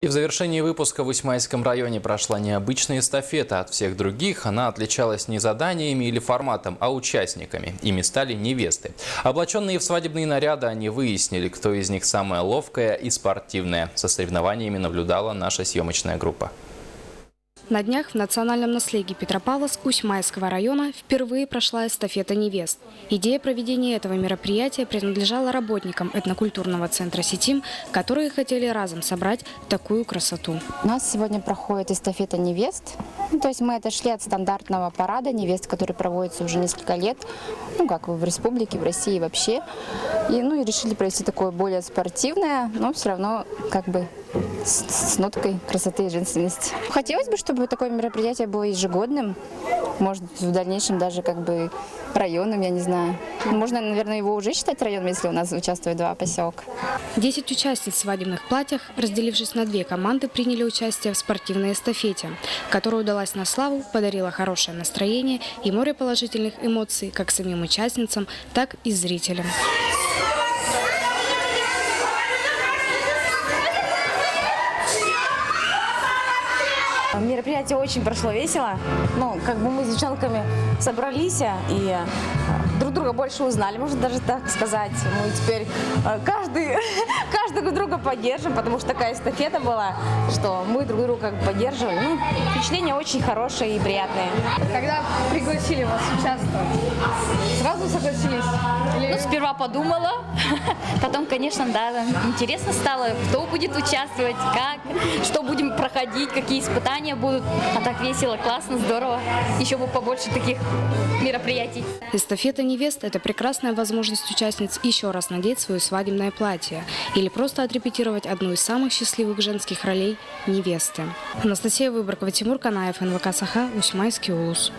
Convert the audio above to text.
И в завершении выпуска в Усьмайском районе прошла необычная эстафета. От всех других она отличалась не заданиями или форматом, а участниками. Ими стали невесты. Облаченные в свадебные наряды, они выяснили, кто из них самая ловкая и спортивная. За соревнованиями наблюдала наша съемочная группа. На днях в национальном наследии Петропавловска Усьмайского района впервые прошла эстафета невест. Идея проведения этого мероприятия принадлежала работникам этнокультурного центра «Сетим», которые хотели разом собрать такую красоту. У нас сегодня проходит эстафета невест. То есть мы отошли от стандартного парада невест, который проводится уже несколько лет, как в республике, в России вообще. И решили провести такое более спортивное, но все равно с ноткой красоты и женственности. Хотелось бы, чтобы такое мероприятие было ежегодным, может в дальнейшем даже районным, я не знаю. Можно, наверное, его уже считать районом, если у нас участвует 2 поселка. 10 участниц в свадебных платьях, разделившись на 2 команды, приняли участие в спортивной эстафете, которая удалась на славу, подарила хорошее настроение и море положительных эмоций как самим участницам, так и зрителям. Мероприятие очень прошло весело. Мы с девчонками собрались и друг друга больше узнали, можно даже так сказать. Мы теперь каждый друг друга поддержим, потому что такая эстафета была, что мы друг друга поддерживали. Впечатления очень хорошие и приятные. Когда пригласили вас участвовать, сразу согласились? Сперва подумала, потом, конечно, да, интересно стало, кто будет участвовать, как, что будем проходить, какие испытания будут. А так весело, классно, здорово. Еще бы побольше таких мероприятий. Эстафета невест – это прекрасная возможность участниц еще раз надеть свое свадебное платье или просто отрепетировать одну из самых счастливых женских ролей – невесты. Анастасия Выборкова, Тимур Канаев, НВК Саха, Усьмайский улус.